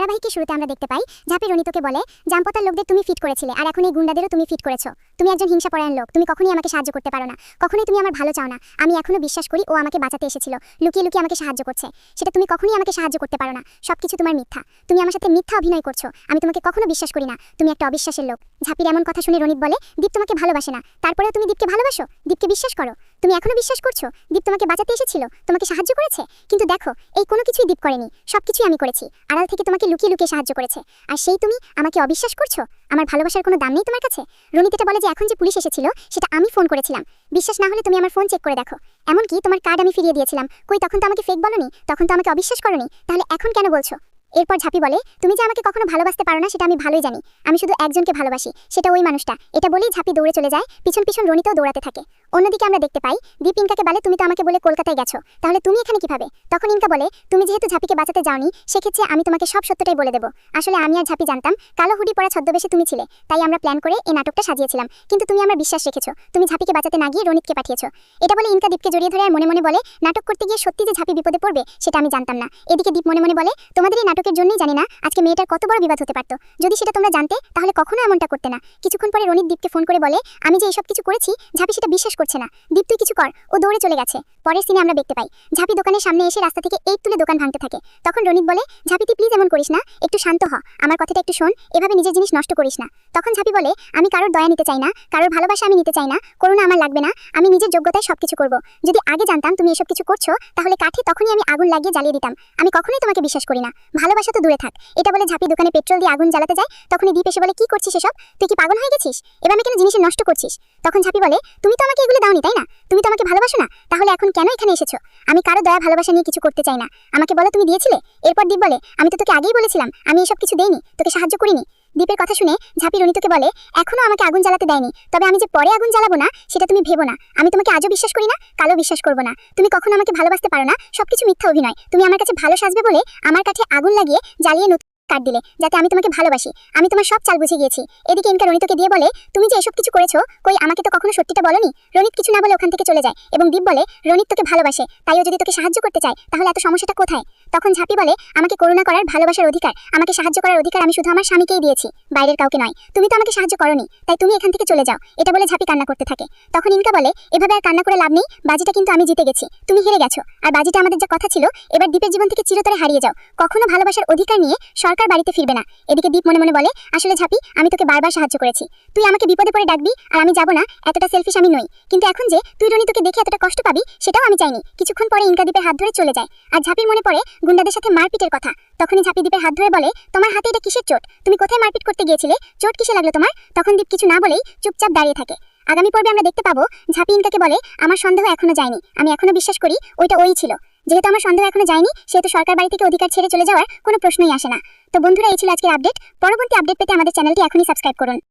ধারাবাহিকের শুরুতে আমরা দেখতে পাই ঝাঁপি রনিতকে বলে জামপতার লোকদের তুমি ফিট করেছিলে আর এখন এই গুন্ডাদেরও তুমি ফিট করেছো। তুমি একজন হিংসাপরায়ণ লোক, তুমি কখনোই আমাকে সাহায্য করতে পারো না, কখনোই তুমি আমার ভালো চাও না। আমি এখনো বিশ্বাস করি ও আমাকে বাঁচাতে এসেছিল, লুকিয়ে লুকিয়ে আমাকে সাহায্য করছে। সেটা তুমি কখনোই আমাকে সাহায্য করতে পারো না, সবকিছু তোমার মিথ্যা। তুমি আমার সাথে মিথ্যা অভিনয় করছো, আমি তোমাকে কখনো বিশ্বাস করি না, তুমি একটা অবিশ্বাসের লোক। ঝাঁপির এমন কথা শুনে রনিত বলে দীপ তোমাকে ভালোবাসে না, তারপরেও তুমি দীপকে ভালোবাসো, দীপকে বিশ্বাস করো। তুমি এখনো বিশ্বাস করছো দীপ তোমাকে বাঁচাতে এসেছিল, তোমাকে সাহায্য করেছে? কিন্তু দেখো এই কোনো কিছুই দীপ করেনি, সবকিছুই আমি করেছি। আড়াল থেকে তোমাকে লুকিয়ে লুকিয়ে সাহায্য করেছে, আর সেই তুমি আমাকে অবিশ্বাস করছো? আমার ভালোবাসার কোনো দাম নেই তোমার কাছে? রনিত এটা বলে যে এখন যে পুলিশ এসেছিল সেটা আমি ফোন করেছিলাম, বিশ্বাস না হলে তুমি আমার ফোন চেক করে দেখো। এমনকি তোমার কার্ড আমি ফিরিয়ে দিয়েছিলাম, কই তখন তো আমাকে ফেক বলনি, তখন তো আমাকে অবিশ্বাস করনি, তাহলে এখন কেন বলছো? এরপর ঝাঁপি বলে তুমি যে আমাকে কখনো ভালোবাসতে পারো না সেটা আমি ভালোই জানি, আমি শুধু একজনকে ভালোবাসি, সেটা ওই মানুষটা। এটা বলেই ঝাঁপি দৌড়ে চলে যায়, পিছন পিছন রনিতও দৌড়াতে থাকে। অন্যদিকে আমরা দেখতে পাই দীপ ইনকাকে বলে তুমি তো আমাকে বলে কলকাতায় গেছো, তাহলে তুমি এখানে কিভাবে? তখন ইনকা বলে তুমি যেহেতু ঝাঁপিকে বাঁচাতে যাওনি, সেক্ষেত্রে আমি তোমাকে সব সত্যটাই বলে দেবো। আসলে আমি আর ঝাঁপি জানতাম কালো হুডি পরা ছদ্মবেশে তুমি ছিলে, তাই আমরা প্ল্যান করে এই নাটকটা সাজিয়েছিলাম, কিন্তু তুমি আমার বিশ্বাস রেখেছো, তুমি ঝাঁপিকে বাঁচাতে না গিয়ে রনিতকে পাঠিয়েছো। এটা বলে ইনকা দীপকে জড়িয়ে ধরে আর মনে মনে বলে নাটক করতে গিয়ে সত্যি যে ঝাঁপি বিপদে পড়বে সেটা আমি জানতাম না। এদিকে দীপ মনে মনে বলে তোমাদের এই নাটকের জন্যই জানি না আজকে মেয়েটার কত বড় বিবাদ হতে পারতো, যদি সেটা তোমরা জানতে তাহলে কখনো এমনটা করতে না। কিছুক্ষণ পরে রনিত দীপকে ফোন করে বলে আমি যে এসব কিছু করেছি ঝাঁপি সেটা বিশ্বাস করছে না, দীপ তুই কিছু কর। ও দৌড়ে চলে গেছে। পরের সিনে আমরা দেখতে পাই ঝাঁপি দোকানের সামনে এসে রাস্তা থেকে এইট তুলে দোকান ভাঙতে থাকে। তখন রনিত বলে ঝাঁপি তুই প্লিজ এমন করিস না, একটু শান্ত হ, আমার কথাটা একটু শোন, এভাবে নিজের জিনিস নষ্ট করিস না। তখন ঝাঁপি বলে আমি কারোর দয়া নিতে চাই না, কারোর ভালোবাসা আমি নিতে চাই না, করুণা আমার লাগবে না, আমি নিজের যোগ্যতায় সবকিছু করব। যদি আগে জানতাম তুমি এসব কিছু করছো তাহলে কাঠে তখনই আমি আগুন লাগিয়ে জ্বালিয়ে দিতাম। আমি কখনোই তোমাকে বিশ্বাস করি না, ভালোবাসা তো দূরে থাক। এটা বলে ঝাঁপি দোকানে পেট্রোল দিয়ে আগুন জ্বালাতে যায়। তখনই দীপ এসে বলে কি করছিস এসব, তুই কি পাগল হয়ে গেছিস? এবার আমি কেন জিনিস নষ্ট করছিস? তখন ঝাঁপি বলে তুমি তো আমাকে এগুলো দাওনি তাই না, তুমি তো আমাকে ভালোবাসো না, তাহলে এখন কেন এখানে এসেছো? আমি কারো দয়া ভালোবাসা নিয়ে কিছু করতে চাই না, আমাকে বলো তুমি দিয়েছিলে? এরপর দীপ বলে আমি তো তোকে আগেই বলেছিলাম আমি এসব কিছু দেইনি, তোকে সাহায্য করিনি। দীপের কথা শুনে ঝাঁপি রনিতকে বলে এখনো আমাকে আগুন জ্বালাতে দেয়নি, তবে আমি যে পরে আগুন জ্বালাবো না সেটা তুমি ভেবো না। আমি তোমাকে আজও বিশ্বাস করি না, কালও বিশ্বাস করবো না। তুমি কখনো আমাকে ভালোবাসতে পারো না, সবকিছু মিথ্যা অভিনয়। তুমি আমার কাছে ভালো সাজবে বলে আমার কাছে আগুন লাগিয়ে জ্বালিয়ে কাট দিলে যাতে আমি তোমাকে ভালোবাসি। আমি তোমার সব চাল বুঝে গিয়েছি। এদিকে ইনকা রনিতকে দিয়ে বলে তুমি যে এসব কিছু করেছো কই আমাকে তো কখনো সত্যিটা বলনি। রনিত কিছু না বলে ওখান থেকে চলে যায় এবং দীপ বলে রনিত তোকে ভালোবাসে, তাইও যদি তোকে সাহায্য করতে চায় তাহলে এত সমস্যাটা কোথায়? তখন ঝাঁপি বলে আমাকে করুণা করার ভালোবাসার অধিকার, আমাকে সাহায্য করার অধিকার আমি শুধু আমার স্বামীকেই দিয়েছি, বাইরের কাউকে নয়। তুমি তো আমাকে সাহায্য করনি, তাই তুমি এখান থেকে চলে যাও। এটা বলে ঝাঁপি কান্না করতে থাকে। তখন ইনকা বলে এভাবে আর কান্না করে লাভ নেই, বাজিটা কিন্তু আমি জিতে গেছি, তুমি হেরে গেছো। আর বাজিটা আমাদের যা কথা ছিল এবার দীপের জীবন থেকে চিরতরে হারিয়ে যাও, কখনো ভালোবাসার অধিকার নিয়ে সরকার বাড়িতে ফিরবে না। এদিকে দীপ মনে মনে বলে আসলে ঝাঁপি আমি তোকে বারবার সাহায্য করেছি, তুই আমাকে বিপদে পড়ে ডাকবি আর আমি যাব না, এতটা সেলফিশ আমি নই। কিন্তু এখন যে তুই রনিতকে দেখে এতটা কষ্ট পাবি সেটাও আমি চাইনি। কিছুক্ষণ পরে ইনকা দীপের হাত ধরে চলে যায় আর ঝাঁপির মনে পড়ে গুন্ডাদের সাথে মারপিটের কথা। তখনই ঝাঁপি দীপের হাত ধরে বলে তোমার হাতে এটা কিসের চোট, তুমি কোথায় মারপিট করতে গিয়েছিলে, চোট কিসে লাগলো তোমার? তখন দীপ কিছু না বলেই চুপচাপ দাঁড়িয়ে থাকে। আগামী পর্বে আমরা দেখতে পাবো ঝাঁপি ইনকাকে বলে আমার সন্দেহ এখনো যায়নি, আমি এখনো বিশ্বাস করি ওইটা ওই ছিল। যেহেতু আমার সন্দেহ এখনো যায়নি সেহেতু সরকার বাড়ি থেকে অধিকার ছেড়ে চলে যাওয়ার কোনো প্রশ্নই আসে না। তো বন্ধুরা এই ছিল আজকের আপডেট। পরবর্তী আপডেট পেতে আমাদের চ্যানেলটি এখনই সাবস্ক্রাইব করুন।